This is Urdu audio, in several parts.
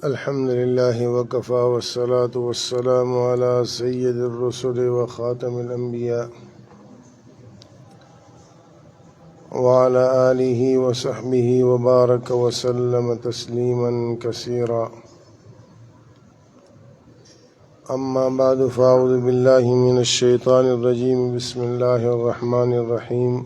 الحمد لله وكفى والصلاة والسلام على سيد الرسل وخاتم الأنبياء وعلى آله وصحبه وبارك وسلم تسليما كثيرا. أما بعد فأعوذ بالله من الشيطان الرجيم. بسم الله الرحمن الرحيم.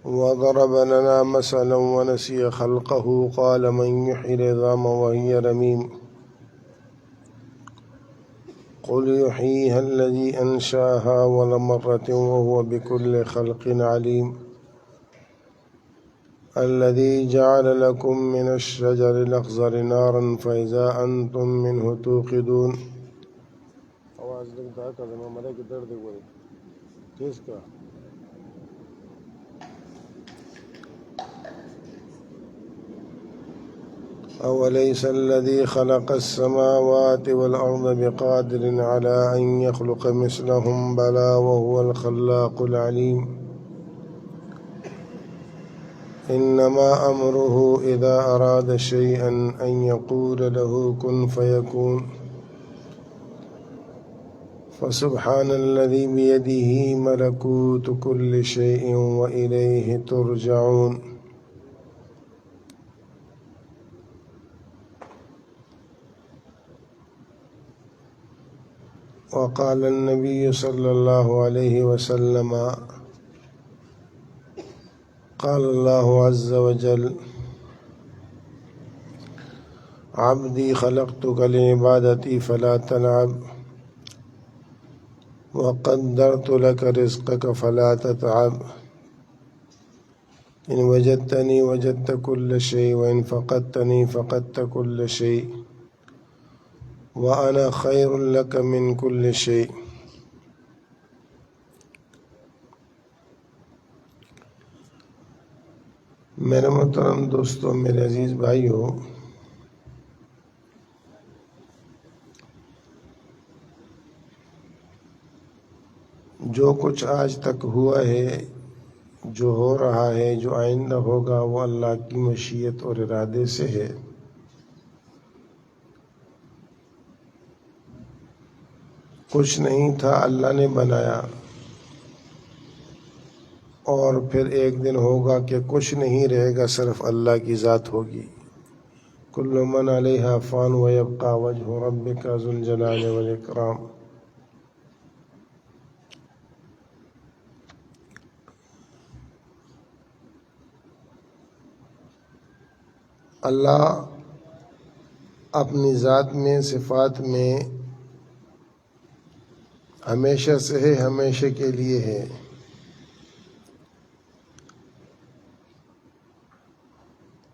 وضرب لنا مثلا ونسي خلقه قال من يحيي العظام وهي رميم قل يحييها الذي أنشأها أول مرة وهو بكل خلق عليم الذي جعل لكم من الشجر الأخضر نارا فإذا أنتم منه توقدون. أوليس الذي خلق السماوات والأرض بقادر على أن يخلق مثلهم بلى وهو الخلاق العليم إنما أمره إذا أراد شيئا أن يقول له كن فيكون فسبحان الذي بيده ملكوت كل شيء وإليه ترجعون. وقال النبي صلى الله عليه وسلم قال الله عز وجل عبدي خلقتك لعبادتي فلا تلعب وقدرت لك رزقك فلا تتعب إن وجدتني وجدت كل شيء وإن فقدتني فقدت كل شيء وأنا خير لك من كل شيء. میرے محترم دوستو، میرے عزیز بھائیو، جو کچھ آج تک ہوا ہے، جو ہو رہا ہے، جو آئندہ ہوگا، وہ اللہ کی مشیت اور ارادے سے ہے. کچھ نہیں تھا، اللہ نے بنایا، اور پھر ایک دن ہوگا کہ کچھ نہیں رہے گا، صرف اللہ کی ذات ہوگی. کل من علیہا فان ویبقی وجہ ربک ذو الجلال والاکرام. اللہ اپنی ذات میں، صفات میں ہمیشہ سے ہے، ہمیشہ کے لیے ہے.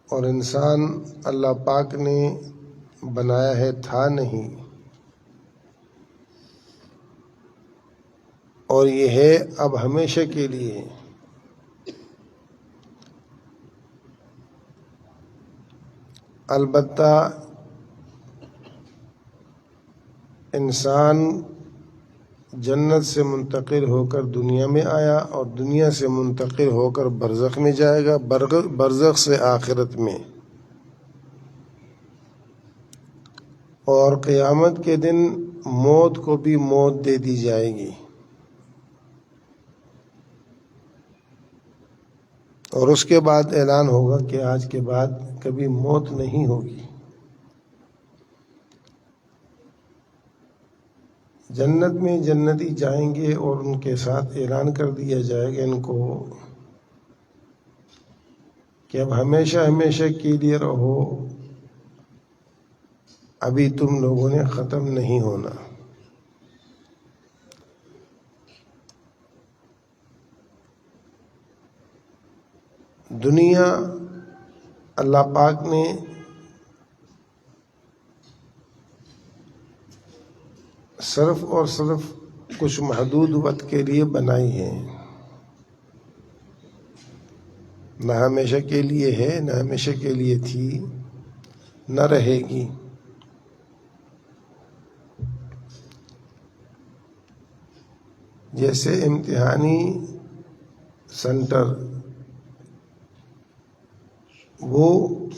اور انسان اللہ پاک نے بنایا ہے، تھا نہیں، اور یہ ہے اب ہمیشہ کے لیے. البتہ انسان جنت سے منتقل ہو کر دنیا میں آیا، اور دنیا سے منتقل ہو کر برزخ میں جائے گا، برزخ سے آخرت میں، اور قیامت کے دن موت کو بھی موت دے دی جائے گی، اور اس کے بعد اعلان ہوگا کہ آج کے بعد کبھی موت نہیں ہوگی. جنت میں جنتی جائیں گے، اور ان کے ساتھ اعلان کر دیا جائے گا ان کو کہ اب ہمیشہ ہمیشہ کے لیے رہو، ابھی تم لوگوں نے ختم نہیں ہونا. دنیا اللہ پاک نے صرف اور صرف کچھ محدود وقت کے لیے بنائی ہے، نہ ہمیشہ کے لیے ہے، نہ ہمیشہ کے لیے تھی، نہ رہے گی. جیسے امتحانی سینٹر وہ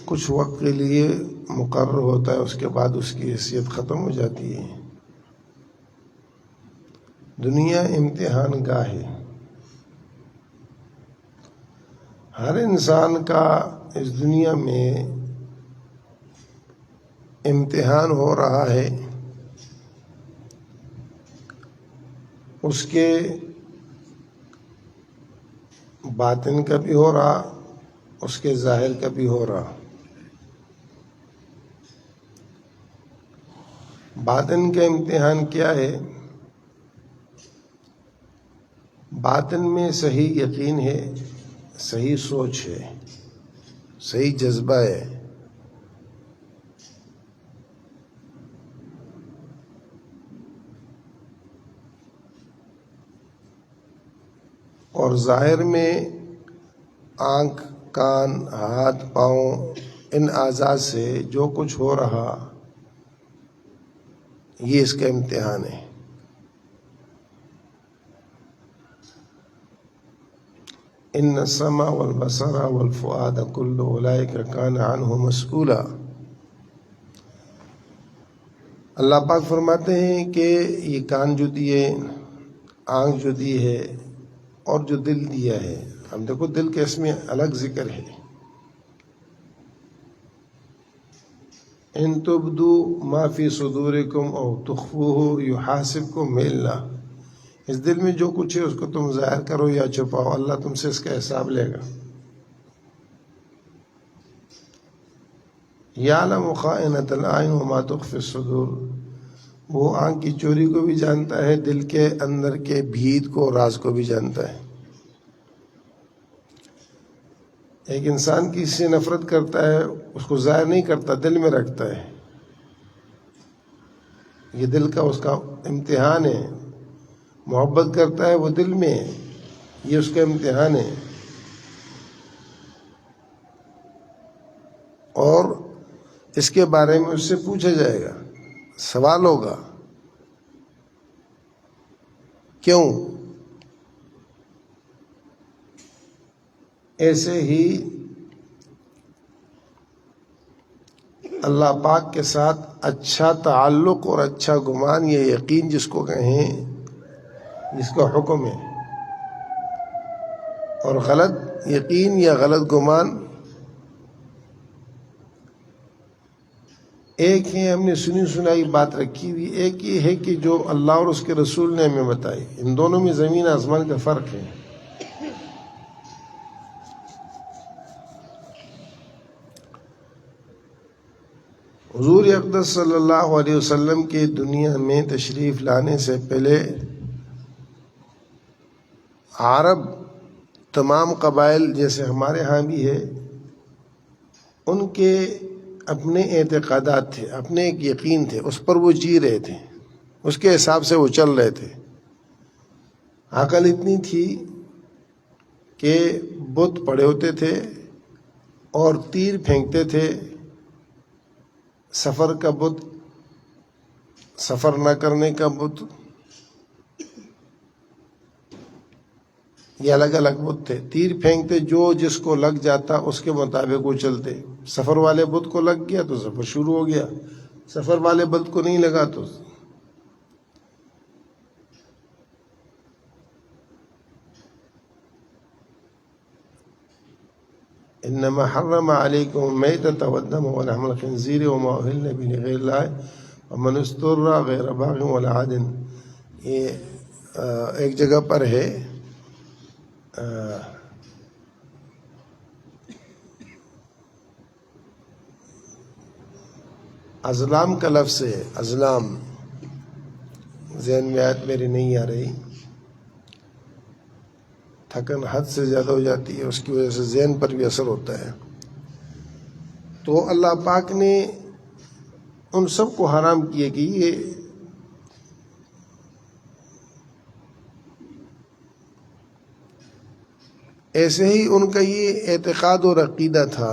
کچھ وقت کے لیے مقرر ہوتا ہے، اس کے بعد اس کی حیثیت ختم ہو جاتی ہے۔ دنیا امتحان گاہ ہے، ہر انسان کا اس دنیا میں امتحان ہو رہا ہے، اس کے باطن کا بھی ہو رہا، اس کے ظاہر کا بھی ہو رہا۔ باطن کا امتحان کیا ہے؟ باطن میں صحیح یقین ہے، صحیح سوچ ہے، صحیح جذبہ ہے، اور ظاہر میں آنکھ، کان، ہاتھ، پاؤں، ان اعضاء سے جو کچھ ہو رہا یہ اس کا امتحان ہے۔ ان السمع والبصر والفؤاد كل اولئک کان عنہ مسئولا۔ اللہ پاک فرماتے ہیں کہ یہ کان جو دیے، آنکھ جو دی ہے، اور جو دل دیا ہے، ہم دیکھو دل کے اس میں الگ ذکر ہے۔ ان تبدوا ما فی صدورکم او تخفوہ یحاسبکم اللہ۔ اس دل میں جو کچھ ہے اس کو تم ظاہر کرو یا چھپاؤ، اللہ تم سے اس کا حساب لے گا۔ یعلم خائنۃ الاعین وما تخفی الصدور، وہ آنکھ کی چوری کو بھی جانتا ہے، دل کے اندر کے بھید کو، راز کو بھی جانتا ہے۔ ایک انسان کسی سے نفرت کرتا ہے، اس کو ظاہر نہیں کرتا، دل میں رکھتا ہے، یہ دل کا اس کا امتحان ہے۔ محبت کرتا ہے وہ دل میں، یہ اس کا امتحان ہے۔ اور اس کے بارے میں اس سے پوچھا جائے گا، سوال ہوگا، کیوں؟ ایسے ہی اللہ پاک کے ساتھ اچھا تعلق اور اچھا گمان، یہ یقین جس کو کہیں، جس کا حکم ہے، اور غلط یقین یا غلط گمان ایک ہے، ہم نے سنی سنائی بات رکھی ہوئی، ایک یہ ہے کہ جو اللہ اور اس کے رسول نے ہمیں بتائی۔ ان دونوں میں زمین آسمان کا فرق ہے۔ حضور اقدس صلی اللہ علیہ وسلم کے دنیا میں تشریف لانے سے پہلے عرب تمام قبائل جیسے ہمارے ہاں بھی ہے، ان کے اپنے اعتقادات تھے، اپنے ایک یقین تھے، اس پر وہ جی رہے تھے، اس کے حساب سے وہ چل رہے تھے۔ عقل اتنی تھی کہ بت پڑے ہوتے تھے اور تیر پھینکتے تھے، سفر کا بت، سفر نہ کرنے کا بت، یہ الگ الگ بت تھے۔ تیر پھینکتے، جو جس کو لگ جاتا اس کے مطابق وہ چلتے۔ سفر والے بت کو لگ گیا تو سفر شروع ہو گیا، سفر والے بت کو نہیں لگا تو انما حرم علیکم المیتۃ والدم ولحم الخنزیر وما اہل به لغیر اللہ ومن اضطر غیر باغ ولا عاد۔ یہ ایک جگہ پر ہے، ازلام کا لفظ ہے، ازلام، ذہن میں آیت میری نہیں آ رہی، تھکن حد سے زیادہ ہو جاتی ہے، اس کی وجہ سے ذہن پر بھی اثر ہوتا ہے۔ تو اللہ پاک نے ان سب کو حرام کیے کہ یہ ایسے ہی ان کا یہ اعتقاد اور عقیدہ تھا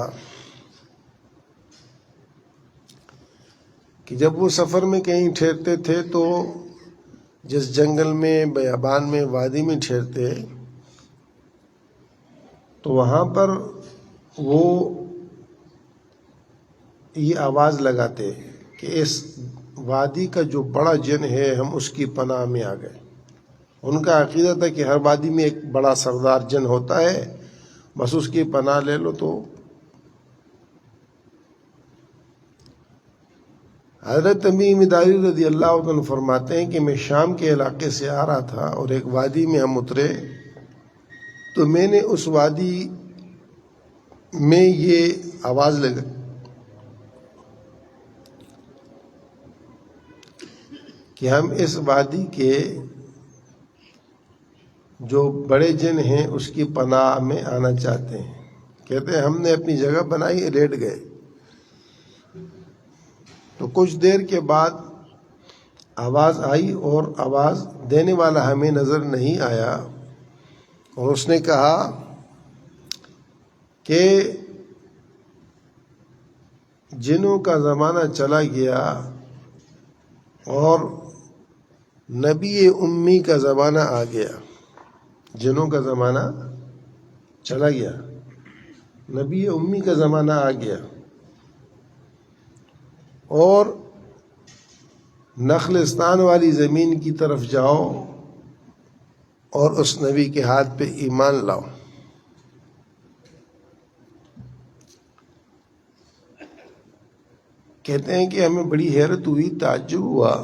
کہ جب وہ سفر میں کہیں ٹھہرتے تھے تو جس جنگل میں، بیابان میں، وادی میں ٹھہرتے، تو وہاں پر وہ یہ آواز لگاتے کہ اس وادی کا جو بڑا جن ہے ہم اس کی پناہ میں آ گئے. ان کا عقیدہ تھا کہ ہر وادی میں ایک بڑا سردار جن ہوتا ہے، بس اس کی پناہ لے لو. تو حضرت تمیم داری رضی اللہ عنہ فرماتے ہیں کہ میں شام کے علاقے سے آ رہا تھا اور ایک وادی میں ہم اترے تو میں نے اس وادی میں یہ آواز لگائی کہ ہم اس وادی کے جو بڑے جن ہیں اس کی پناہ میں آنا چاہتے ہیں. کہتے ہیں ہم نے اپنی جگہ بنائی، لیٹ گئے. تو کچھ دیر کے بعد آواز آئی اور آواز دینے والا ہمیں نظر نہیں آیا، اور اس نے کہا کہ جنوں کا زمانہ چلا گیا اور نبی امی کا زمانہ آ گیا. جنوں کا زمانہ چلا گیا، نبی امی کا زمانہ آ گیا، اور نخلستان والی زمین کی طرف جاؤ اور اس نبی کے ہاتھ پہ ایمان لاؤ. کہتے ہیں کہ ہمیں بڑی حیرت ہوئی، تعجب ہوا.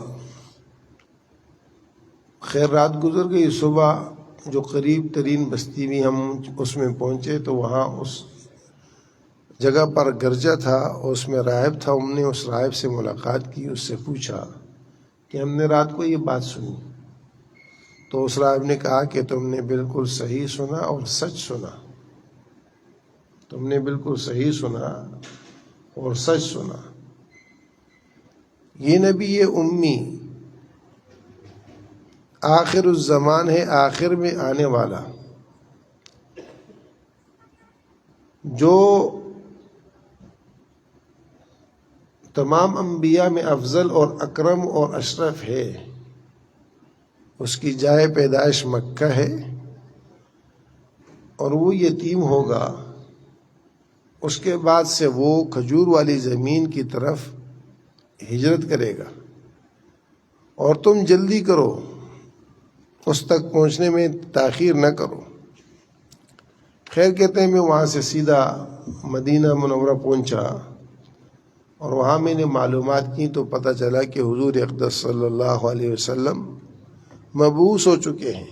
خیر رات گزر گئی، صبح جو قریب ترین بستی بھی ہم اس میں پہنچے تو وہاں اس جگہ پر گرجا تھا اور اس میں راہب تھا. ہم نے اس راہب سے ملاقات کی، اس سے پوچھا کہ ہم نے رات کو یہ بات سنی. تو اس راہب نے کہا کہ تم نے بالکل صحیح سنا اور سچ سنا. تم نے بالکل صحیح سنا اور سچ سنا. یہ نبی یہ امی آخر الزمان ہے، آخر میں آنے والا، جو تمام انبیاء میں افضل اور اکرم اور اشرف ہے. اس کی جائے پیدائش مکہ ہے اور وہ یتیم ہوگا. اس کے بعد سے وہ کھجور والی زمین کی طرف ہجرت کرے گا، اور تم جلدی کرو، اس تک پہنچنے میں تاخیر نہ کرو. خیر کہتے ہیں میں وہاں سے سیدھا مدینہ منورہ پہنچا اور وہاں میں نے معلومات کی تو پتہ چلا کہ حضور اقدس صلی اللہ علیہ وسلم مبعوث ہو چکے ہیں.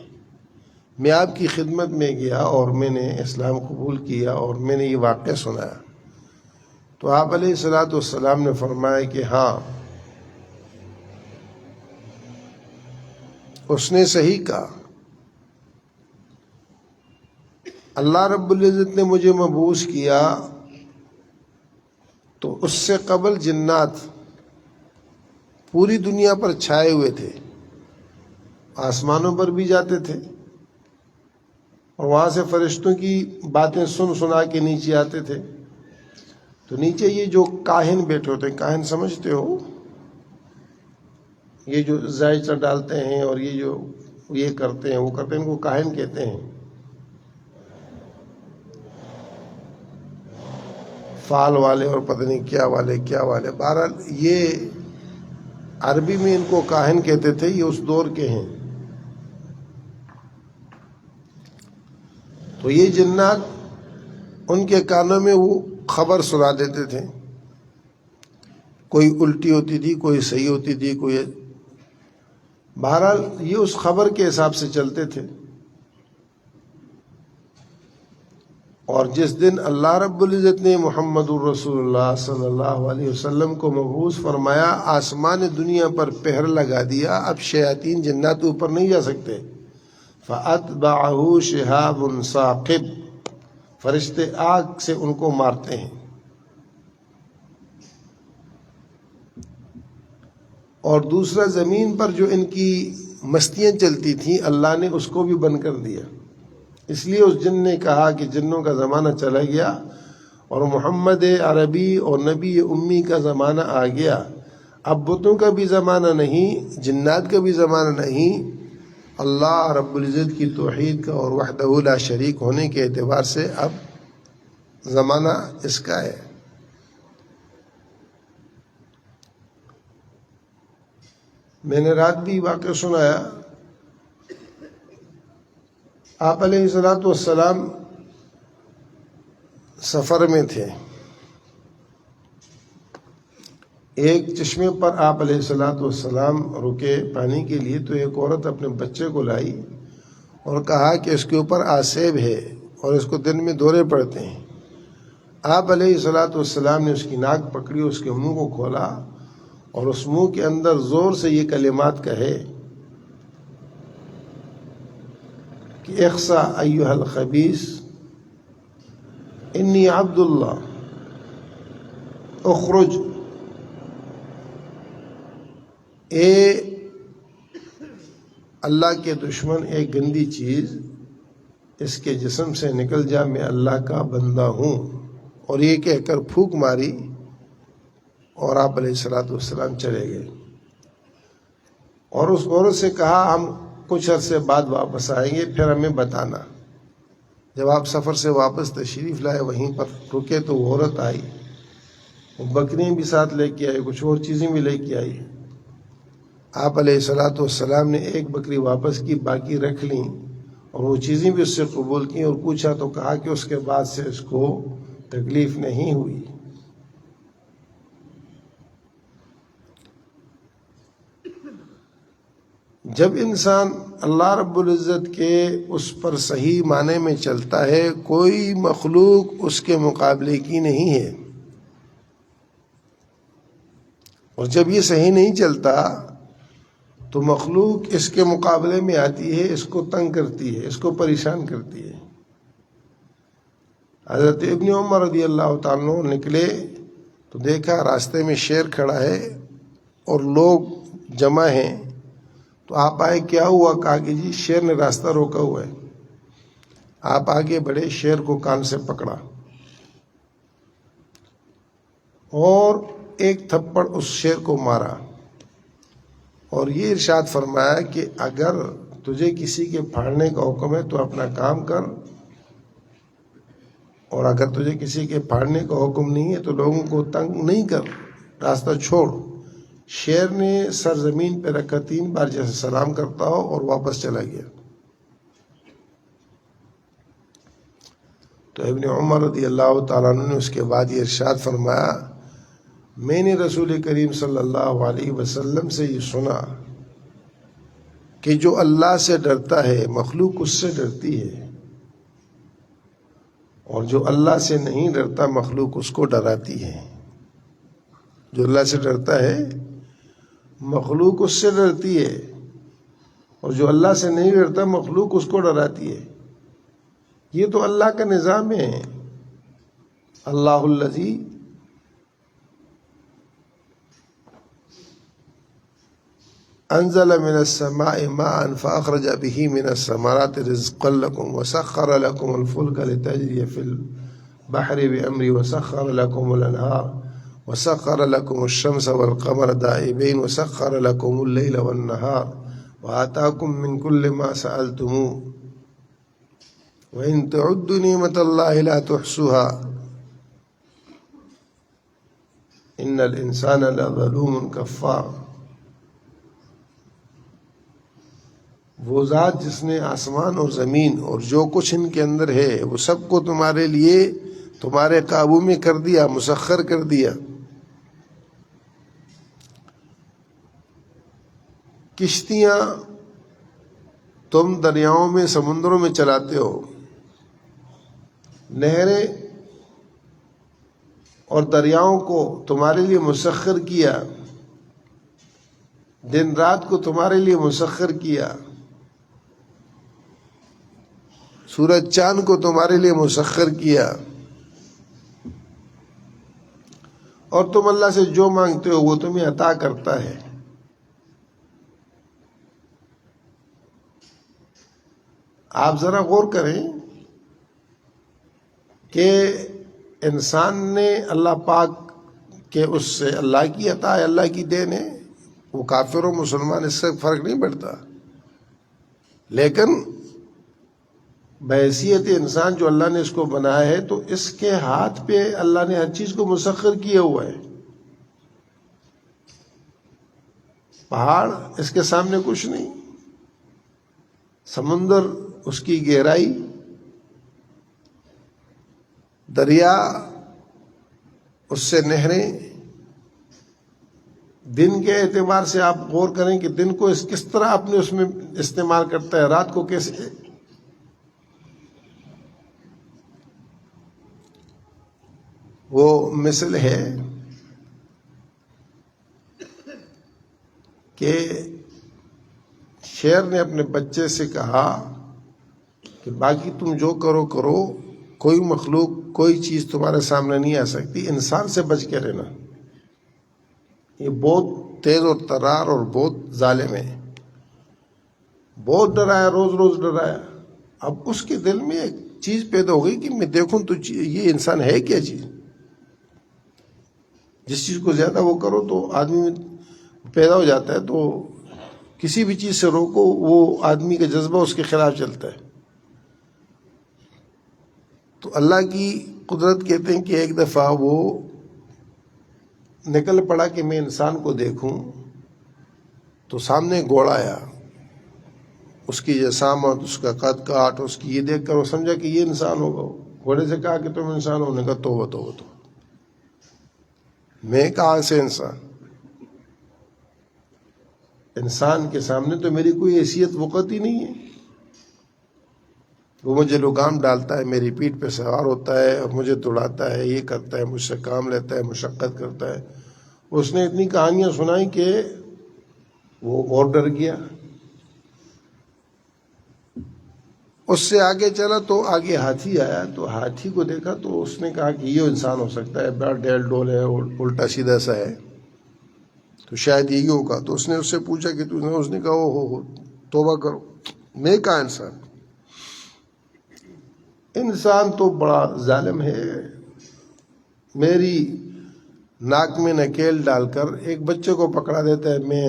میں آپ کی خدمت میں گیا اور میں نے اسلام قبول کیا اور میں نے یہ واقعہ سنایا. تو آپ علیہ الصلوۃ والسلام نے فرمایا کہ ہاں اس نے صحیح کہا. اللہ رب العزت نے مجھے مبعوث کیا تو اس سے قبل جنات پوری دنیا پر چھائے ہوئے تھے، آسمانوں پر بھی جاتے تھے اور وہاں سے فرشتوں کی باتیں سن سنا کے نیچے آتے تھے. تو نیچے یہ جو کاہن بیٹھے ہوتے ہیں، کاہن سمجھتے ہو، یہ جو ذائچہ ڈالتے ہیں اور یہ جو یہ کرتے ہیں وہ کرتے ہیں، ان کو کاہن کہتے ہیں. فال والے اور پتہ نہیں کیا والے. بہرحال یہ عربی میں ان کو کاہن کہتے تھے، یہ اس دور کے ہیں. تو یہ جنات ان کے کانوں میں وہ خبر سنا دیتے تھے، کوئی الٹی ہوتی تھی، کوئی صحیح ہوتی تھی، کوئی. بہرحال یہ اس خبر کے حساب سے چلتے تھے. اور جس دن اللہ رب العزت نے محمد الرسول اللہ صلی اللہ علیہ وسلم کو مبعوث فرمایا، آسمان دنیا پر پہر لگا دیا، اب شیاطین جنات اوپر نہیں جا سکتے. فَأَتْبَعَهُ شِهَابٌ ثَاقِبٌ، فرشتے آگ سے ان کو مارتے ہیں. اور دوسرا زمین پر جو ان کی مستیاں چلتی تھیں اللہ نے اس کو بھی بند کر دیا. اس لیے اس جن نے کہا کہ جنوں کا زمانہ چلا گیا اور محمد عربی اور نبی امی کا زمانہ آ گیا. اب بتوں کا بھی زمانہ نہیں، جنات کا بھی زمانہ نہیں، اللہ رب العزت کی توحید کا اور وحدہ لا شریک ہونے کے اعتبار سے اب زمانہ اس کا ہے۔ میں نے رات بھی واقعہ سنایا، آپ علیہ الصلوۃ والسلام سفر میں تھے، ایک چشمے پر آپ علیہ الصلوۃ والسلام رکے پانی کے لیے، تو ایک عورت اپنے بچے کو لائی اور کہا کہ اس کے اوپر آسیب ہے اور اس کو دن میں دورے پڑتے ہیں۔ آپ علیہ الصلوۃ والسلام نے اس کی ناک پکڑی، اس کے منہ کو کھولا اور اس منہ کے اندر زور سے یہ کلمات کہے کہ اخسا ایھا الخبیث انی عبد اللہ اخرج، اے اللہ کے دشمن، ایک گندی چیز اس کے جسم سے نکل جا، میں اللہ کا بندہ ہوں۔ اور یہ کہہ کر پھونک ماری اور آپ علیہ الصلوۃ والسلام چلے گئے۔ اور اس عورت سے کہا ہم کچھ عرصے بعد واپس آئیں گے، پھر ہمیں بتانا۔ جب آپ سفر سے واپس تشریف لائے، وہیں پر رکے تو وہ عورت آئی، وہ بکریاں بھی ساتھ لے کے آئی، کچھ اور چیزیں بھی لے کے آئی۔ آپ علیہ الصلوۃ والسلام نے ایک بکری واپس کی، باقی رکھ لیں اور وہ چیزیں بھی اس سے قبول کی، اور پوچھا تو کہا کہ اس کے بعد سے اس کو تکلیف نہیں ہوئی۔ جب انسان اللہ رب العزت کے اس پر صحیح معنی میں چلتا ہے، کوئی مخلوق اس کے مقابلے کی نہیں ہے، اور جب یہ صحیح نہیں چلتا تو مخلوق اس کے مقابلے میں آتی ہے، اس کو تنگ کرتی ہے، اس کو پریشان کرتی ہے۔ حضرت ابن عمر رضی اللہ تعالیٰ عنہ نکلے تو دیکھا راستے میں شیر کھڑا ہے اور لوگ جمع ہیں، تو آپ آئے، کیا ہوا؟ کہا کہ جی شیر نے راستہ روکا ہوا ہے۔ آپ آگے بڑھے، شیر کو کان سے پکڑا اور ایک تھپڑ اس شیر کو مارا، اور یہ ارشاد فرمایا کہ اگر تجھے کسی کے پھاڑنے کا حکم ہے تو اپنا کام کر، اور اگر تجھے کسی کے پھاڑنے کا حکم نہیں ہے تو لوگوں کو تنگ نہیں کر، راستہ چھوڑ۔ شیر نے سر زمین پہ رکھا 3 بار جیسے سلام کرتا ہو اور واپس چلا گیا۔ تو ابن عمر رضی اللہ تعالیٰ عنہ نے اس کے بعد یہ ارشاد فرمایا، میں نے رسول کریم صلی اللہ علیہ وسلم سے یہ سنا کہ جو اللہ سے ڈرتا ہے مخلوق اس سے ڈرتی ہے، اور جو اللہ سے نہیں ڈرتا مخلوق اس کو ڈراتی ہے۔ جو اللہ سے ڈرتا ہے مخلوق اس سے ڈرتی ہے، اور جو اللہ سے نہیں ڈرتا مخلوق اس کو ڈراتی ہے۔ یہ تو اللہ کا نظام ہے۔ اللہ الذی انزل من السماء ماء فاخرج به من الثمرات رزقا لكم وسخر لكم الفلك لتجري في البحر بأمره وسخر لكم الانهار وسخر لكم الشمس والقمر دائبين وسخر لكم الليل والنهار وآتاكم من كل ما سألتموه وإن تعدوا نعمة الله لا تحصوها إن الإنسان لظلوم كفار۔ وہ ذات جس نے آسمان اور زمین اور جو کچھ ان کے اندر ہے وہ سب کو تمہارے لیے تمہارے قابو میں کر دیا، مسخر کر دیا۔ کشتیاں تم دریاؤں میں، سمندروں میں چلاتے ہو، نہریں اور دریاؤں کو تمہارے لیے مسخر کیا، دن رات کو تمہارے لیے مسخر کیا، سورج چاند کو تمہارے لیے مسخر کیا، اور تم اللہ سے جو مانگتے ہو وہ تمہیں عطا کرتا ہے۔ آپ ذرا غور کریں کہ انسان نے اللہ پاک کے اس سے اللہ کی عطا ہے، اللہ کی دین ہے، وہ کافر و مسلمان اس سے فرق نہیں پڑتا۔ لیکن بحیثیت انسان جو اللہ نے اس کو بنایا ہے تو اس کے ہاتھ پہ اللہ نے ہر چیز کو مسخر کیا ہوا ہے. پہاڑ اس کے سامنے کچھ نہیں، سمندر اس کی گہرائی، دریا اس سے نہریں. دن کے اعتبار سے آپ غور کریں کہ دن کو کس طرح اپنے اس میں استعمال کرتا ہے، رات کو کیسے. وہ مثل ہے کہ شیر نے اپنے بچے سے کہا کہ باقی تم جو کرو کرو، کوئی مخلوق کوئی چیز تمہارے سامنے نہیں آ سکتی، انسان سے بچ کے رہنا. یہ بہت تیز اور ترار اور بہت ظالم ہے. بہت ڈرایا، روز روز ڈرایا. اب اس کے دل میں ایک چیز پیدا ہو گئی کہ میں دیکھوں تو یہ انسان ہے کیا چیز. جس چیز کو زیادہ وہ کرو تو آدمی پیدا ہو جاتا ہے، تو کسی بھی چیز سے روکو وہ آدمی کا جذبہ اس کے خلاف چلتا ہے. تو اللہ کی قدرت کہتے ہیں کہ ایک دفعہ وہ نکل پڑا کہ میں انسان کو دیکھوں، تو سامنے گھوڑا آیا. اس کی جسامت، اس کا قد کاٹ، اس کی یہ دیکھ کر وہ سمجھا کہ یہ انسان ہوگا. گھوڑے سے کہا کہ تم انسان ہو؟ نے کہا توبہ توبہ توبہ، میں کہاں سے انسان؟ انسان کے سامنے تو میری کوئی حیثیت وقت ہی نہیں ہے. وہ مجھے لگام ڈالتا ہے، میری پیٹھ پہ سوار ہوتا ہے اور مجھے دوڑاتا ہے، یہ کرتا ہے، مجھ سے کام لیتا ہے، مشقت کرتا ہے. اس نے اتنی کہانیاں سنائی کہ وہ اور ڈر گیا. اس سے آگے چلا تو آگے ہاتھی آیا، تو ہاتھی کو دیکھا تو اس نے کہا کہ یہ انسان ہو سکتا ہے، بڑا ڈیل ڈول ہے، الٹا سیدھا سا ہے، تو شاید یہی ہوگا. تو اس نے اس سے پوچھا کہ اس نے کہا ہو توبہ کرو، میں کہا انسان. انسان تو بڑا ظالم ہے. میری ناک میں نکیل ڈال کر ایک بچے کو پکڑا دیتا ہے، میں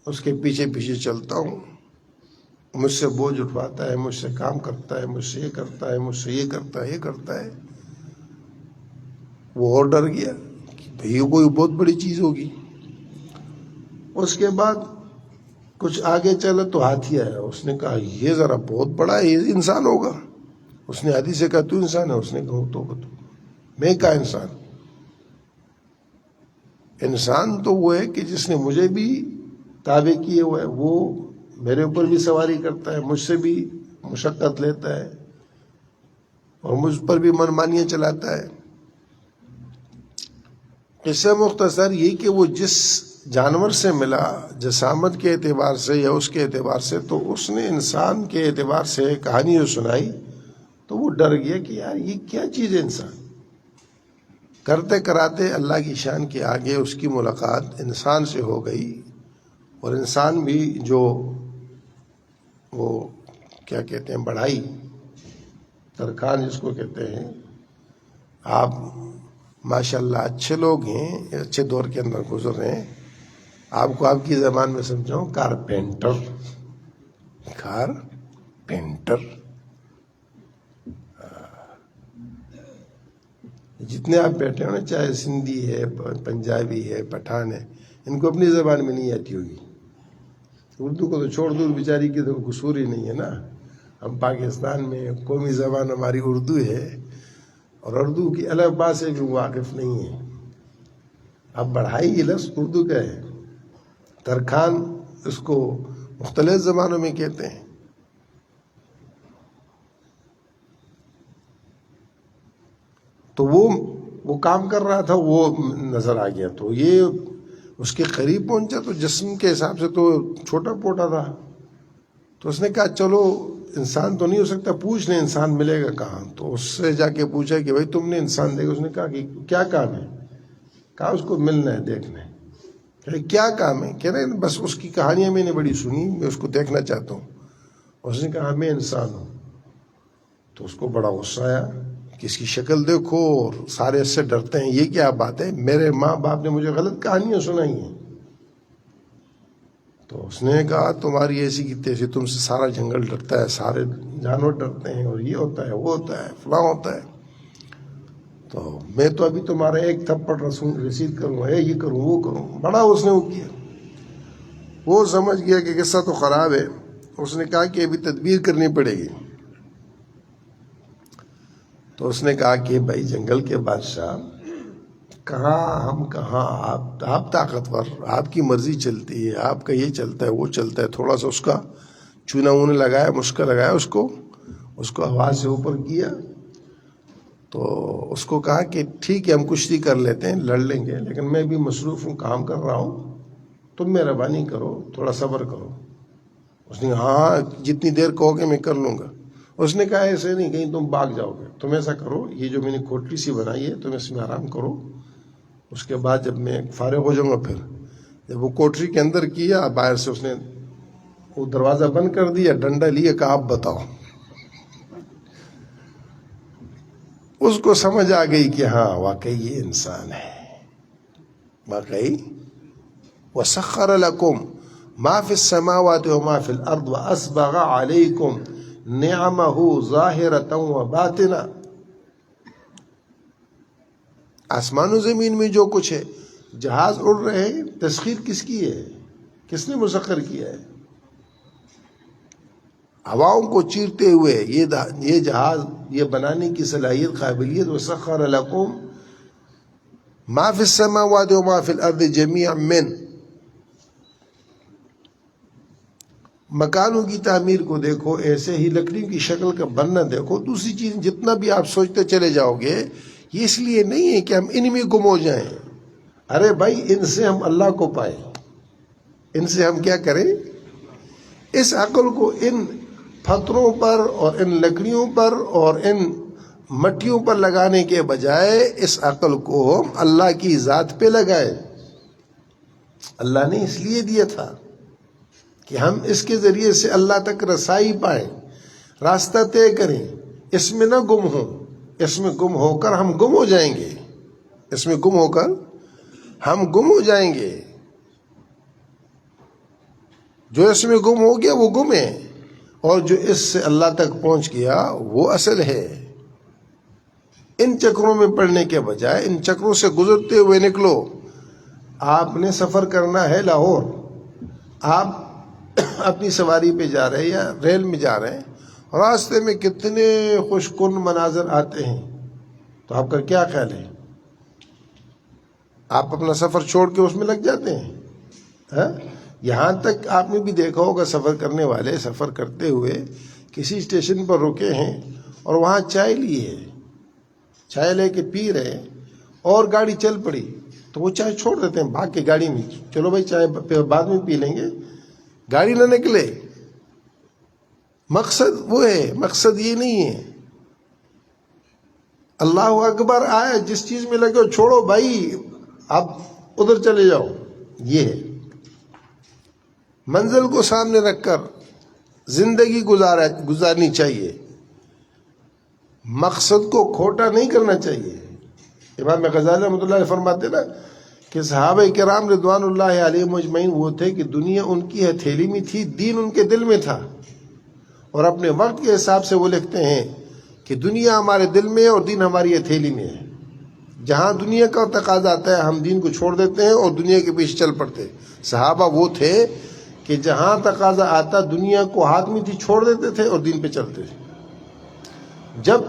اس کے پیچھے پیچھے چلتا ہوں، مجھ سے بوجھ اٹھواتا ہے، مجھ سے کام کرتا ہے، مجھ سے یہ کرتا ہے، مجھ سے یہ کرتا ہے، یہ کرتا ہے. وہ اور ڈر گیا کہ بھئی یہ کوئی بہت بڑی چیز ہوگی. اس کے بعد کچھ آگے چلا تو ہاتھی آیا. اس نے کہا یہ ذرا بہت بڑا ہے، یہ انسان ہوگا. اس نے ہاتھی سے کہا تو انسان ہے؟ اس نے کہا تو میں کہا انسان. انسان تو وہ ہے کہ جس نے مجھے بھی تابع کیے ہوئے ہے، وہ میرے اوپر بھی سواری کرتا ہے، مجھ سے بھی مشقت لیتا ہے اور مجھ پر بھی منمانیاں چلاتا ہے. قصہ مختصر یہ کہ وہ جس جانور سے ملا جسامت کے اعتبار سے یا اس کے اعتبار سے، تو اس نے انسان کے اعتبار سے کہانی جو سنائی تو وہ ڈر گیا کہ یار یہ کیا چیز ہے انسان. کرتے کراتے اللہ کی شان کے آگے اس کی ملاقات انسان سے ہو گئی. اور انسان بھی جو وہ کیا کہتے ہیں بڑھائی، ترکان جس کو کہتے ہیں. آپ ماشاءاللہ اچھے لوگ ہیں، اچھے دور کے اندر گزر رہے ہیں. آپ کو آپ کی زبان میں سمجھاؤں، کارپینٹر. جتنے آپ بیٹھے ہو نا، چاہے سندھی ہے، پنجابی ہے، پٹھان ہے، ان کو اپنی زبان میں نہیں آتی ہوگی. اردو کو تو چھوڑ دو، بیچاری کی تو قصور ہی نہیں ہے نا. ہم پاکستان میں قومی زبان ہماری اردو ہے اور اردو کی الفبا سے بھی واقف نہیں ہے. اب بڑھائی یہ لفظ اردو کا ہے، ترکھان اس کو مختلف زبانوں میں کہتے ہیں. تو وہ کام کر رہا تھا، وہ نظر آ گیا. تو یہ اس کے قریب پہنچا تو جسم کے حساب سے تو چھوٹا پوٹا تھا. تو اس نے کہا چلو انسان تو نہیں ہو سکتا، پوچھ لیں انسان ملے گا کہاں. تو اس سے جا کے پوچھا کہ بھائی تم نے انسان دیکھا؟ اس نے کہا کہ کیا کام ہے؟ کہا اس کو ملنا ہے، دیکھنا ہے. کہ کیا کام ہے؟ کہہ رہے بس اس کی کہانیاں میں نے بڑی سنی، میں اس کو دیکھنا چاہتا ہوں. اس نے کہا میں انسان ہوں. تو اس کو بڑا غصہ آیا کہ اس کی شکل دیکھو اور سارے اس سے ڈرتے ہیں، یہ کیا بات ہے؟ میرے ماں باپ نے مجھے غلط کہانیاں سنائی ہیں. تو اس نے کہا تمہاری ایسی کی تیسی، تم سے سارا جنگل ڈرتا ہے، سارے جانور ڈرتے ہیں، اور یہ ہوتا ہے وہ ہوتا ہے فلاں ہوتا ہے، تو میں تو ابھی تمہارا ایک تھپڑ رسید کروں گا، یہ کروں وہ کروں. بڑا اس نے وہ کیا. وہ سمجھ گیا کہ قصہ تو خراب ہے. اس نے کہا کہ ابھی تدبیر کرنی پڑے گی. تو اس نے کہا کہ بھائی جنگل کے بادشاہ، کہاں ہم کہاں آپ طاقتور، آپ کی مرضی چلتی ہے، آپ کا یہ چلتا ہے وہ چلتا ہے. تھوڑا سا اس کا چونا اونا لگایا، مشکل لگایا، اس کو آواز سے اوپر کیا. تو اس کو کہا کہ ٹھیک ہے ہم کشتی کر لیتے ہیں، لڑ لیں گے، لیکن میں بھی مصروف ہوں، کام کر رہا ہوں، تم مہربانی کرو، تھوڑا صبر کرو. اس نے کہا ہاں جتنی دیر کہو گے میں کر لوں گا. اس نے کہا ایسے نہیں، کہیں تم بھاگ جاؤ گے، تم ایسا کرو، یہ جو میں نے کوٹری سی بنائی ہے تم اس میں آرام کرو، اس کے بعد جب میں فارغ ہو جاؤں گا پھر. جب وہ کوٹری کے اندر کیا، باہر سے اس نے وہ دروازہ بند کر دیا، ڈنڈا لیا کہ آپ بتاؤ. اس کو سمجھ آ گئی کہ ہاں واقعی یہ انسان ہے، واقعی. وَسَخَّرَ لَكُمْ مَا فِي السَّمَاوَاتِ وَمَا فِي الْأَرْضِ وَأَسْبَغَ عَلَيْكُمْ نِعَمَهُ ظَاهِرَةً وَبَاطِنًا. آسمان و زمین میں جو کچھ ہے، جہاز اڑ رہے ہیں، تسخیر کس کی ہے؟ کس نے مسخر کیا ہے؟ ہواؤں کو چیرتے ہوئے یہ جہاز یہ بنانے کی صلاحیت، قابلیت. وَسَخَّرَ لَكُمْ مَا فِي السَّمَاوَاتِ وَمَا فِي الْأَرْضِ جَمِيعًا مِّنْهُ. مکانوں کی تعمیر کو دیکھو، ایسے ہی لکڑی کی شکل کا بننا دیکھو. دوسری چیز جتنا بھی آپ سوچتے چلے جاؤ گے، یہ اس لیے نہیں ہے کہ ہم ان میں گم ہو جائیں. ارے بھائی ان سے ہم اللہ کو پائیں، ان سے ہم کیا کریں؟ اس عقل کو ان پتھروں پر اور ان لکڑیوں پر اور ان مٹیوں پر لگانے کے بجائے اس عقل کو ہم اللہ کی ذات پہ لگائیں. اللہ نے اس لیے دیا تھا کہ ہم اس کے ذریعے سے اللہ تک رسائی پائیں، راستہ طے کریں، اس میں نہ گم ہوں. اس میں گم ہو کر ہم گم ہو جائیں گے، اس میں گم ہو کر ہم گم ہو جائیں گے. جو اس میں گم ہو گیا وہ گم ہے، اور جو اس سے اللہ تک پہنچ گیا وہ اصل ہے. ان چکروں میں پڑنے کے بجائے ان چکروں سے گزرتے ہوئے نکلو. آپ نے سفر کرنا ہے لاہور، آپ اپنی سواری پہ جا رہے ہیں یا ریل میں جا رہے ہیں، راستے میں کتنے خوش کن مناظر آتے ہیں، تو آپ کا کیا خیال ہے؟ آپ اپنا سفر چھوڑ کے اس میں لگ جاتے ہیں؟ یہاں تک آپ نے بھی دیکھا ہوگا سفر کرنے والے سفر کرتے ہوئے کسی اسٹیشن پر رکے ہیں اور وہاں چائے لی ہے، چائے لے کے پی رہے اور گاڑی چل پڑی تو وہ چائے چھوڑ دیتے ہیں بھاگ کے گاڑی میں. چلو بھائی چائے بعد میں پی لیں گے، گاڑی نہ نکلے. مقصد وہ ہے، مقصد یہ نہیں ہے. اللہ اکبر آئے جس چیز میں لگے چھوڑو بھائی، اب ادھر چلے جاؤ. یہ ہے منزل کو سامنے رکھ کر زندگی گزارنی چاہیے، مقصد کو کھوٹا نہیں کرنا چاہیے. امام غزالی رحمۃ اللہ علیہ فرماتے نا کہ صحابہ کرام رضوان اللہ علیہم اجمعین وہ تھے کہ دنیا ان کی ہتھیلی میں تھی، دین ان کے دل میں تھا. اور اپنے وقت کے حساب سے وہ لکھتے ہیں کہ دنیا ہمارے دل میں اور دین ہماری ہتھیلی میں ہے. جہاں دنیا کا تقاضا آتا ہے ہم دین کو چھوڑ دیتے ہیں اور دنیا کے پیچھے چل پڑتے. صحابہ وہ تھے کہ جہاں تقاضا آتا دنیا کو ہاتھ میں تھی چھوڑ دیتے تھے اور دین پہ چلتے تھے. جب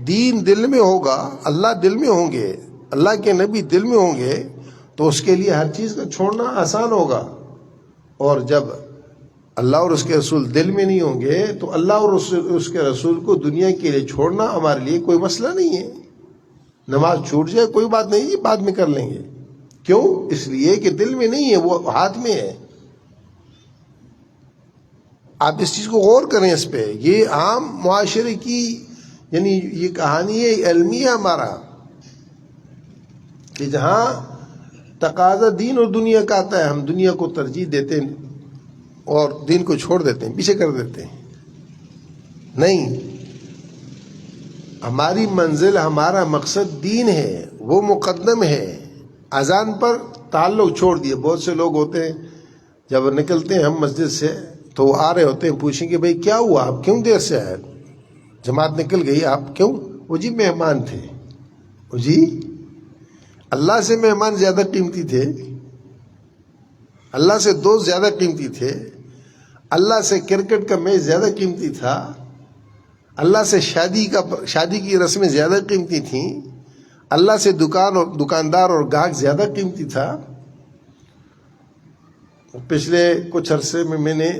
دین دل میں ہوگا، اللہ دل میں ہوں گے، اللہ کے نبی دل میں ہوں گے، تو اس کے لیے ہر چیز کا چھوڑنا آسان ہوگا. اور جب اللہ اور اس کے رسول دل میں نہیں ہوں گے تو اللہ اور اس کے رسول کو دنیا کے لیے چھوڑنا ہمارے لیے کوئی مسئلہ نہیں ہے. نماز چھوٹ جائے کوئی بات نہیں، یہ بعد میں کر لیں گے. کیوں؟ اس لیے کہ دل میں نہیں ہے، وہ ہاتھ میں ہے. آپ اس چیز کو غور کریں اس پہ. یہ عام معاشرے کی یعنی یہ کہانی ہے علمی ہے ہمارا کہ جہاں تقاضا دین اور دنیا کا آتا ہے ہم دنیا کو ترجیح دیتے ہیں اور دین کو چھوڑ دیتے ہیں، پیچھے کر دیتے ہیں. نہیں، ہماری منزل ہمارا مقصد دین ہے، وہ مقدم ہے. اذان پر تعلق چھوڑ دیے. بہت سے لوگ ہوتے ہیں جب نکلتے ہیں ہم مسجد سے تو وہ آ رہے ہوتے ہیں، پوچھیں کہ بھائی کیا ہوا، آپ کیوں دیر سے آئے، جماعت نکل گئی، آپ کیوں؟ وہ جی مہمان تھے۔ وہ جی اللہ سے مہمان زیادہ قیمتی تھے، اللہ سے دوست زیادہ قیمتی تھے، اللہ سے کرکٹ کا میچ زیادہ قیمتی تھا، اللہ سے شادی کی رسمیں زیادہ قیمتی تھیں، اللہ سے دکاندار اور گاہک زیادہ قیمتی تھا۔ پچھلے کچھ عرصے میں نے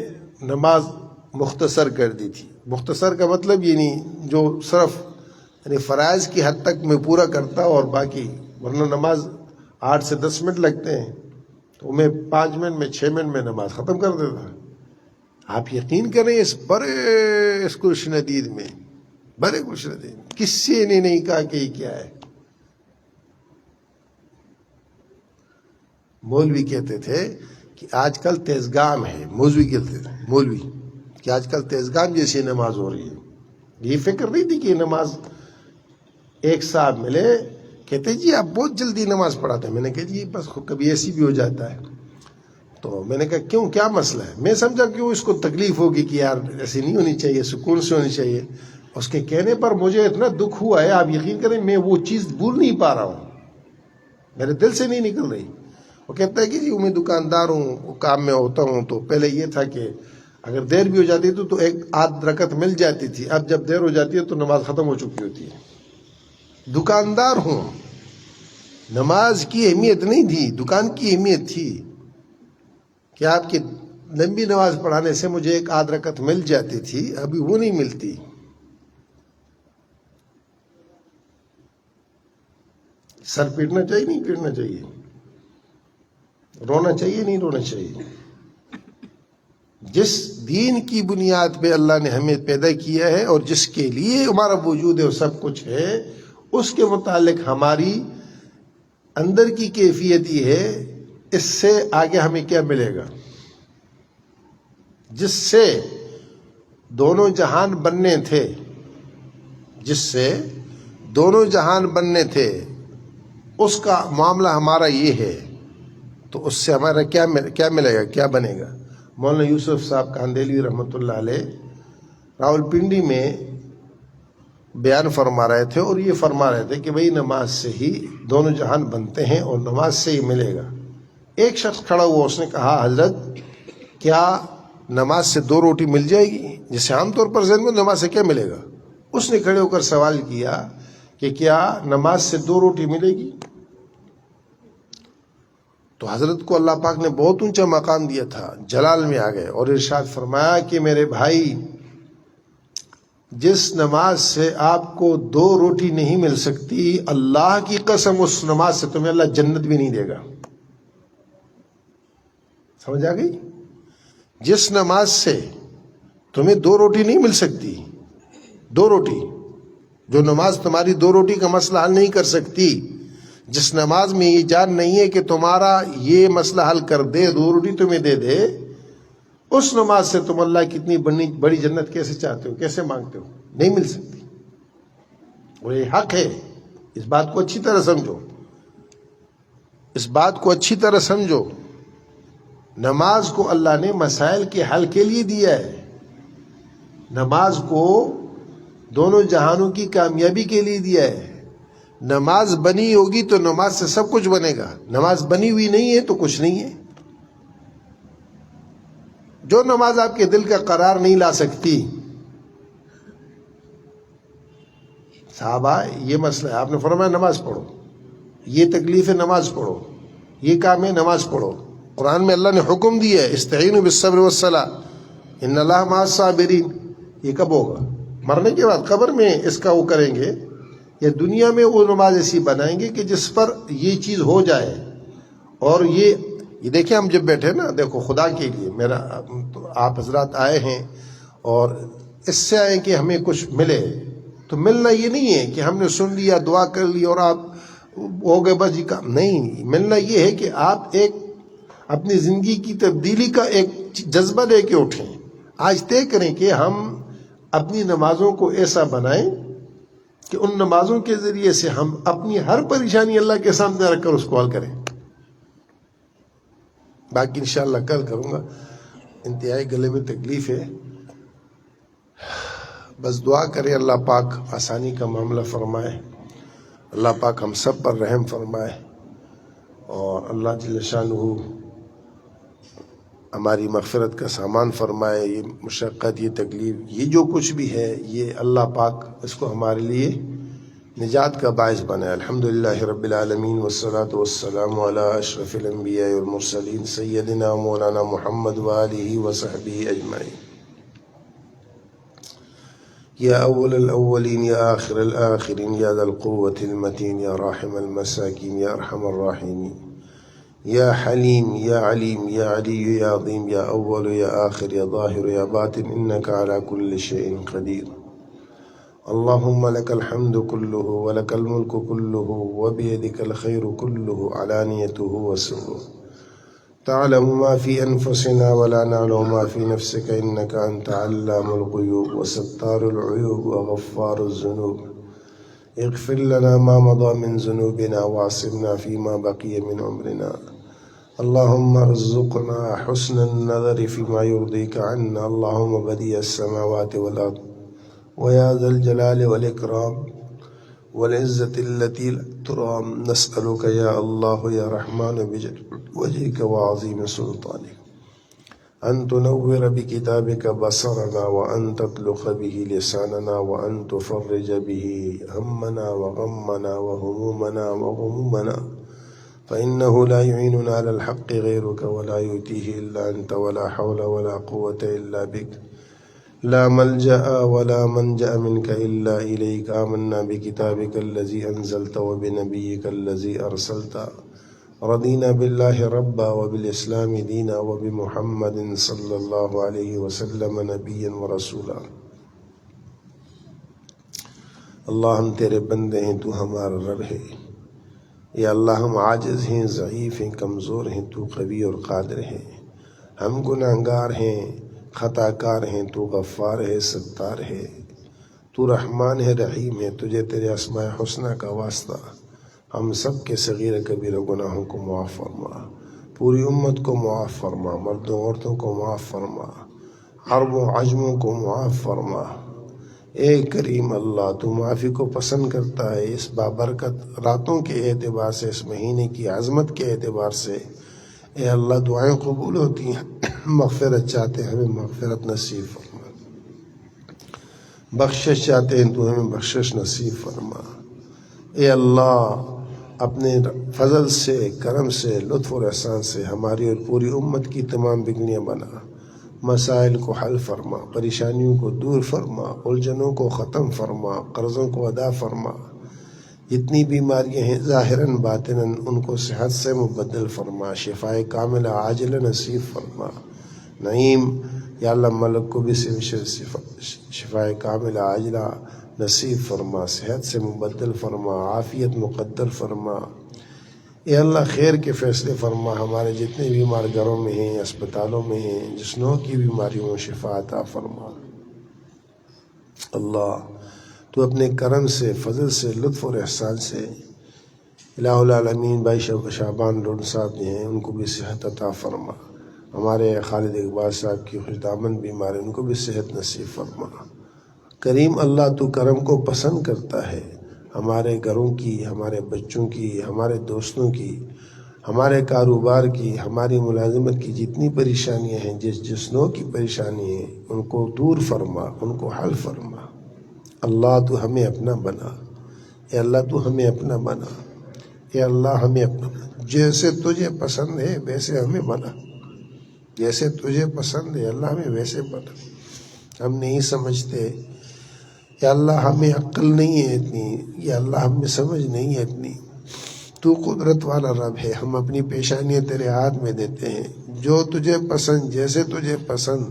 نماز مختصر کر دی تھی۔ مختصر کا مطلب یہ نہیں جو صرف یعنی فرائض کی حد تک میں پورا کرتا اور باقی، ورنہ نماز 8 سے 10 منٹ لگتے ہیں تو میں 5 منٹ میں 6 منٹ میں نماز ختم کر دیتا۔ آپ یقین کریں اس بڑے اس خوش ندید میں، بڑے خوش ندید، کسی نے نہیں کہا کہ یہ کیا ہے۔ مولوی کہتے تھے کہ آج کل تیزگام ہے، مولوی کہتے تھے مولوی کہ آج کل تیزگام جیسی نماز ہو رہی ہے۔ یہ فکر نہیں تھی کہ نماز ایک صاحب ملے کہتے جی آپ بہت جلدی نماز پڑھاتے ہیں۔ میں نے کہا جی بس کبھی ایسی بھی ہو جاتا ہے۔ تو میں نے کہا کیوں، کیا مسئلہ ہے؟ میں سمجھا کہ وہ اس کو تکلیف ہوگی کہ یار ایسی نہیں ہونی چاہیے، سکون سے ہونی چاہیے۔ اس کے کہنے پر مجھے اتنا دکھ ہوا ہے، آپ یقین کریں میں وہ چیز بھول نہیں پا رہا ہوں، میرے دل سے نہیں نکل رہی۔ وہ کہتا ہے کہ جی میں دکاندار ہوں، کام میں ہوتا ہوں، تو پہلے یہ تھا کہ اگر دیر بھی ہو جاتی تو ایک آدھ رکعت مل جاتی تھی، اب جب دیر ہو جاتی ہے تو نماز ختم ہو چکی ہوتی ہے۔ دکاندار ہوں، نماز کی اہمیت نہیں تھی، دکان کی اہمیت تھی کہ آپ کی لمبی نماز پڑھانے سے مجھے ایک آدھ رکعت مل جاتی تھی، ابھی وہ نہیں ملتی۔ سر پیٹنا چاہیے نہیں پیٹنا چاہیے، رونا چاہیے نہیں رونا چاہیے۔ جس دین کی بنیاد پہ اللہ نے ہمیں پیدا کیا ہے اور جس کے لیے ہمارا وجود ہے اور سب کچھ ہے، اس کے متعلق ہماری اندر کی کیفیت یہ ہے، اس سے آگے ہمیں کیا ملے گا؟ جس سے دونوں جہان بننے تھے، جس سے دونوں جہان بننے تھے، اس کا معاملہ ہمارا یہ ہے، تو اس سے ہمارا کیا ملے گا، کیا بنے گا؟ مولانا یوسف صاحب کاندیلوی رحمۃ اللہ علیہ راولپنڈی میں بیان فرما رہے تھے اور یہ فرما رہے تھے کہ بھئی نماز سے ہی دونوں جہان بنتے ہیں اور نماز سے ہی ملے گا۔ ایک شخص کھڑا ہوا، اس نے کہا حضرت کیا نماز سے 2 روٹی مل جائے گی؟ جسے عام طور پر ذہن میں نماز سے کیا ملے گا؟ اس نے کھڑے ہو کر سوال کیا کہ کیا نماز سے 2 روٹی ملے گی؟ تو حضرت کو اللہ پاک نے بہت اونچا مقام دیا تھا، جلال میں آ گئے اور ارشاد فرمایا کہ میرے بھائی، جس نماز سے آپ کو 2 روٹی نہیں مل سکتی، اللہ کی قسم اس نماز سے تمہیں اللہ جنت بھی نہیں دے گا۔ سمجھ آ گئی؟ جس نماز سے تمہیں 2 روٹی نہیں مل سکتی، 2 روٹی، جو نماز تمہاری 2 روٹی کا مسئلہ حل نہیں کر سکتی، جس نماز میں یہ جان نہیں ہے کہ تمہارا یہ مسئلہ حل کر دے، 2 روٹی تمہیں دے دے، اس نماز سے تم اللہ کی اتنی بڑی جنت کیسے چاہتے ہو، کیسے مانگتے ہو؟ نہیں مل سکتی۔ اور یہ حق ہے، اس بات کو اچھی طرح سمجھو، اس بات کو اچھی طرح سمجھو۔ نماز کو اللہ نے مسائل کے حل کے لیے دیا ہے، نماز کو دونوں جہانوں کی کامیابی کے لیے دیا ہے۔ نماز بنی ہوگی تو نماز سے سب کچھ بنے گا، نماز بنی ہوئی نہیں ہے تو کچھ نہیں ہے۔ جو نماز آپ کے دل کا قرار نہیں لا سکتی، صحابہ یہ مسئلہ ہے، آپ نے فرمایا نماز پڑھو، یہ تکلیف ہے نماز پڑھو، یہ کام ہے نماز پڑھو۔ قرآن میں اللہ نے حکم دیا ہے استعینوا بالصبر والصلاۃ ان اللہ مع الصابرین۔ یہ کب ہوگا؟ مرنے کے بعد قبر میں اس کا وہ کریں گے، یا دنیا میں وہ نماز ایسی بنائیں گے کہ جس پر یہ چیز ہو جائے۔ اور یہ دیکھیں ہم جب بیٹھے نا، دیکھو خدا کے لیے آپ حضرات آئے ہیں اور اس سے آئے کہ ہمیں کچھ ملے، تو ملنا یہ نہیں ہے کہ ہم نے سن لیا، دعا کر لی اور آپ ہو گئے بس، یہ کام نہیں۔ ملنا یہ ہے کہ آپ ایک اپنی زندگی کی تبدیلی کا ایک جذبہ لے کے اٹھیں۔ آج طے کریں کہ ہم اپنی نمازوں کو ایسا بنائیں کہ ان نمازوں کے ذریعے سے ہم اپنی ہر پریشانی اللہ کے سامنے رکھ کر اس کو حل کریں۔ باقی انشاءاللہ کل کروں گا. انتہائی گلے میں تکلیف ہے. بس دعا کرے اللہ پاک آسانی کا معاملہ فرمائے، اللہ پاک ہم سب پر رحم فرمائے، اور اللہ جل شانہ ہماری مغفرت کا سامان فرمائے. یہ مشقت، یہ تکلیف، یہ جو کچھ بھی ہے، یہ اللہ پاک اس کو ہمارے لیے نجات کا باعث بنائے. الحمدللہ رب العالمین والصلاة والسلام علی اشرف الانبیاء والمرسلین سیدنا مولانا محمد وآلہ وصحبہ اجمعین. یا اول الاولین یا آخر الآخرین یا ذا القوة المتین یا راحم المساکین یا ارحم الراحمین یا حلیم یا علیم یا علی یا عظیم یا اول یا آخر یا ظاہر یا باطن انک علی کل شیء قدیر. اللهم لك الحمد كله ولك الملك كله وبيدك الخير كله علانيته وسره. تعلم ما في أنفسنا ولا نعلم ما في نفسك إنك أنت علام الغيوب وستار العيوب وغفار الذنوب. اغفر لنا ما مضى من ذنوبنا وعصمنا فيما بقي من عمرنا. اللهم ارزقنا حسن النظر فيما يرضيك عنا. اللهم بديع السماوات والأرض ويا ذا الجلال والإكرام والعزة التي لا ترام، نسألك يا الله يا رحمن بجل وجهك وعظيم سلطانك أن تنور بكتابك بصرنا، وأن تطلق به لساننا، وأن تفرج به همنا وغمنا وهمومنا وغمومنا، فإنه لا يعيننا على الحق غيرك ولا يؤتيه إلا أنت، ولا حول ولا قوة إلا بك، لا ملجأ ولا منجأ منك إلا إليك. آمنا بكتابك الذي أنزلت وبنبيك الذي أرسلت، رضينا بالله ربا وبالإسلام دينا وبمحمد صلى الله عليه وسلم نبيا ورسولا. اللہ ہم تیرے بندے ہیں، تو ہمارا رب ہے. یا اللہ ہم عاجز ہیں، ضعیف ہیں، کمزور ہیں، تو قوی اور قادر ہے. ہم گناہگار ہیں، خطا کار ہیں، تو غفار ہے، ستار ہے، تو رحمان ہے، رحیم ہے. تجھے تیرے اسماء حسنہ کا واسطہ ہم سب کے صغیر کبیر گناہوں کو معاف فرما، پوری امت کو معاف فرما، مردوں عورتوں کو معاف فرما، عرب و عجموں کو معاف فرما. اے کریم اللہ، تو معافی کو پسند کرتا ہے. اس بابرکت راتوں کے اعتبار سے، اس مہینے کی عظمت کے اعتبار سے اے اللہ دعائیں قبول ہوتی ہیں. مغفرت چاہتے ہیں، ہمیں مغفرت نصیب فرما. بخشش چاہتے ہیں، تو ہمیں بخشش نصیب فرما. اے اللہ اپنے فضل سے، کرم سے، لطف اور احسان سے ہماری اور پوری امت کی تمام بگڑیاں بنا. مسائل کو حل فرما، پریشانیوں کو دور فرما، الجھنوں کو ختم فرما، قرضوں کو ادا فرما. جتنی بیماریاں ہیں ظاہراً باطناً ان کو صحت سے مبدل فرما. شفائے کاملہ عاجلہ نصیب فرما. نعیم یا اللہ ملک کو بھی شفائے کاملہ عاجلہ نصیب فرما، صحت سے مبدل فرما، عافیت مقدر فرما. اے اللہ خیر کے فیصلے فرما. ہمارے جتنے بیمار گھروں میں ہیں، اسپتالوں میں ہیں، جس نوع کی بیماریوں میں شفا عطا فرما. اللہ تو اپنے کرم سے، فضل سے، لطف اور احسان سے الہ العالمین بھائی شعبان لون صاحب جو ہیں ان کو بھی صحت عطا فرما. ہمارے خالد اقبال صاحب کی خوش دامن بیمار ہیں، ان کو بھی صحت نصیب فرما. کریم اللہ تو کرم کو پسند کرتا ہے. ہمارے گھروں کی، ہمارے بچوں کی، ہمارے دوستوں کی، ہمارے کاروبار کی، ہماری ملازمت کی جتنی پریشانیاں ہیں، جس نوع کی پریشانی ہیں، ان کو دور فرما، ان کو حل فرما. اللہ تو ہمیں اپنا بنا. اے اللہ تو ہمیں اپنا بنا. اے اللہ ہمیں اپنا بنا. جیسے تجھے پسند ہے ویسے ہمیں بنا. جیسے تجھے پسند ہے اللہ ہمیں ویسے بنا. ہم نہیں سمجھتے یا اللہ، ہمیں عقل نہیں ہے اتنی، یا اللہ ہمیں سمجھ نہیں ہے اتنی. تو قدرت والا رب ہے. ہم اپنی پیشانیاں تیرے ہاتھ میں دیتے ہیں. جو تجھے پسند، جیسے تجھے پسند،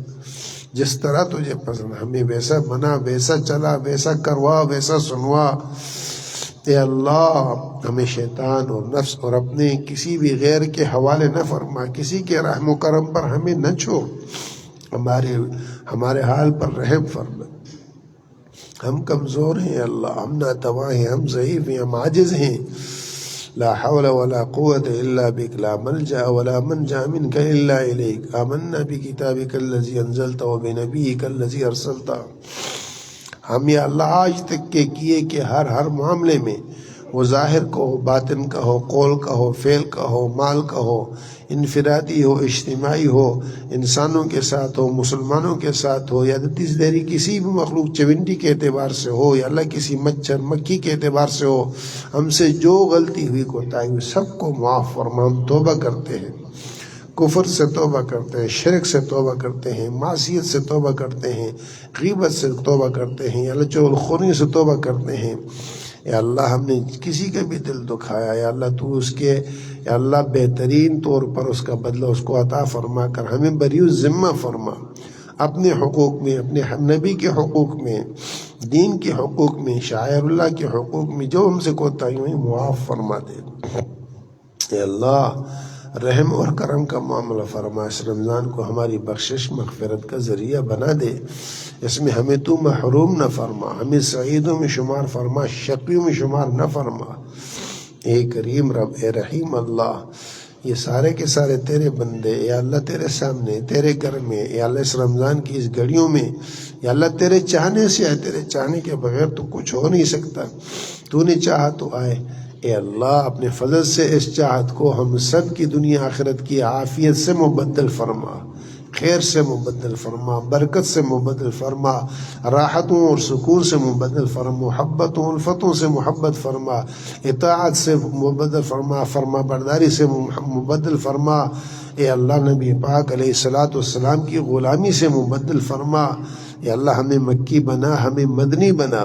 جس طرح تجھے پسند ہمیں ویسا بنا، ویسا چلا، ویسا کروا، ویسا سنوا. اے اللہ ہمیں شیطان اور نفس اور اپنے کسی بھی غیر کے حوالے نہ فرما. کسی کے رحم و کرم پر ہمیں نہ چھوڑ. ہمارے حال پر رحم فرما. ہم کمزور ہیں اللہ، ہم ناتواں ہیں، ہم ضعیف ہیں، ہم عاجز ہیں. لا حول ولا قوة إلا بك لا ملجأ ولا منجأ منك إلا إليك آمنا بكتابك الذي أنزلت وبنبيك الذي أرسلت. ہم یا اللہ آج تک کے کیے کہ ہر معاملے میں وہ ظاہر کا ہو، باطن کا ہو، قول کا ہو، فعل کا ہو، مال کا ہو، انفرادی ہو، اجتماعی ہو، انسانوں کے ساتھ ہو، مسلمانوں کے ساتھ ہو، یا تیس دہری کسی بھی مخلوق چونٹی کے اعتبار سے ہو، یا اللہ کسی مچھر مکھی کے اعتبار سے ہو، ہم سے جو غلطی ہوئی کوتاہی ہوئی سب کو معاف فرما. ہم توبہ کرتے ہیں، کفر سے توبہ کرتے ہیں، شرک سے توبہ کرتے ہیں، معصیت سے توبہ کرتے ہیں، غیبت سے توبہ کرتے ہیں، یا اللہ چغلخوری سے توبہ کرتے ہیں. یا اللہ ہم نے کسی کا بھی دل دکھایا، یا اللہ تو اس کے یا اللہ بہترین طور پر اس کا بدلہ اس کو عطا فرما کر ہمیں بری ذمہ فرما. اپنے حقوق میں، اپنے نبی کے حقوق میں، دین کے حقوق میں، شاعر اللہ کے حقوق میں جو ہم سے کوتاہی ہوئی معاف فرما دے. اے اللہ رحم اور کرم کا معاملہ فرما. اس رمضان کو ہماری بخشش مغفرت کا ذریعہ بنا دے. اس میں ہمیں تو محروم نہ فرما، ہمیں سعیدوں میں شمار فرما، شقیوں میں شمار نہ فرما. اے کریم رب، اے رحیم اللہ، یہ سارے کے سارے تیرے بندے یا اللہ تیرے سامنے تیرے گھر میں یا اللہ اس رمضان کی اس گھڑیوں میں یا اللہ تیرے چاہنے سے آئے. تیرے چاہنے کے بغیر تو کچھ ہو نہیں سکتا. تو نے چاہا تو آئے. اے اللہ اپنے فضل سے اس چاہت کو ہم سب کی دنیا آخرت کی عافیت سے مبدل فرما، خیر سے مبدل فرما، برکت سے مبدل فرما، راحتوں اور سکون سے مبدل فرما، محبتوں الفتوں سے محبت فرما، اطاعت سے مبدل فرما، فرما برداری سے مبدل فرما. اے اللہ نبی پاک علیہ الصلاۃ والسلام کی غلامی سے مبدل فرما. اے اللہ ہمیں مکی بنا، ہمیں مدنی بنا،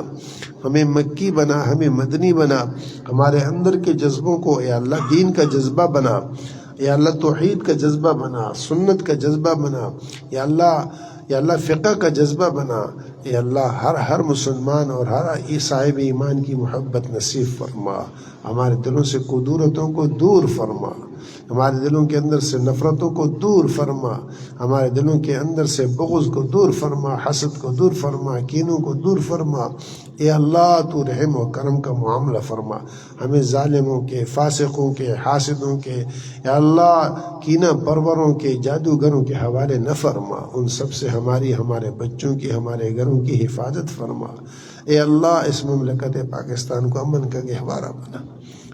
ہمیں مکی بنا، ہمیں مدنی بنا. ہمارے اندر کے جذبوں کو اے اللہ دین کا جذبہ بنا، یا اللہ توحید کا جذبہ بنا، سنت کا جذبہ بنا، یا اللہ فقہ کا جذبہ بنا. یا اللہ ہر مسلمان اور ہر صاحب ایمان کی محبت نصیب فرما. ہمارے دلوں سے کدورتوں کو دور فرما، ہمارے دلوں کے اندر سے نفرتوں کو دور فرما، ہمارے دلوں کے اندر سے بغض کو دور فرما، حسد کو دور فرما، کینوں کو دور فرما. اے اللہ تو رحم و کرم کا معاملہ فرما. ہمیں ظالموں کے، فاسقوں کے، حاسدوں کے، یا اللہ کینہ پروروں کے، جادوگروں کے حوالے نہ فرما. ان سب سے ہمارے بچوں کی، ہمارے گھروں کی حفاظت فرما. اے اللہ اس مملکت پاکستان کو امن کا گہوارہ بنا،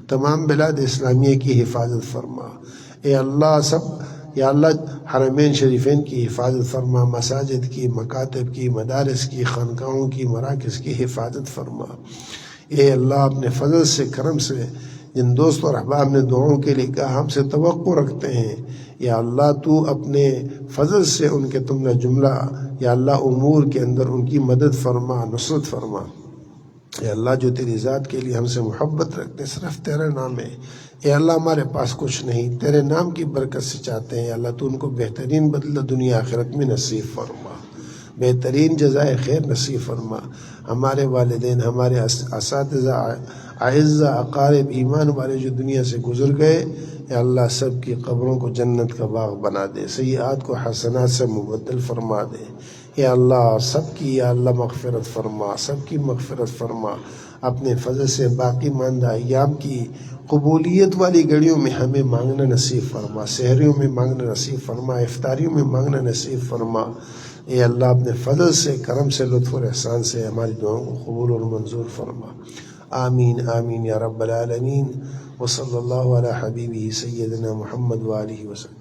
تمام بلاد اسلامیہ کی حفاظت فرما. اے اللہ یا اللہ حرمین شریفین کی حفاظت فرما، مساجد کی، مکاتب کی، مدارس کی، خانقاہوں کی، مراکز کی حفاظت فرما. اے اللہ اپنے فضل سے کرم سے جن دوست اور احباب نے دعاؤں کے لیے کہا ہم سے توقع رکھتے ہیں، یا اللہ تو اپنے فضل سے ان کے تمنا جملہ یا اللہ امور کے اندر ان کی مدد فرما، نصرت فرما. اے اللہ جو تیری ذات کے لیے ہم سے محبت رکھتے صرف تیرا نام ہے. اے اللہ ہمارے پاس کچھ نہیں، تیرے نام کی برکت سے چاہتے ہیں. اللہ تو ان کو بہترین بدلہ دنیا آخرت میں نصیب فرما، بہترین جزائے خیر نصیب فرما. ہمارے والدین، ہمارے اساتذہ، اعزہ، اقارب ایمان والے جو دنیا سے گزر گئے، اے اللہ سب کی قبروں کو جنت کا باغ بنا دے، سیئات کو حسنات سے مبدل فرما دے. اے اللہ سب کی یا اللہ مغفرت فرما، سب کی مغفرت فرما. اپنے فضل سے باقی ماندہ ایام کی قبولیت والی گھڑیوں میں ہمیں مانگنا نصیب فرما، سحریوں میں مانگنا نصیب فرما، افطاریوں میں مانگنا نصیب فرما. اے اللہ اپنے فضل سے، کرم سے، لطف اور احسان سے ہماری دعاؤں کو قبول اور منظور فرما. آمین آمین یا رب العالمین. وصلی اللہ علی حبیبہ سیدنا محمد وآلہ وسلم.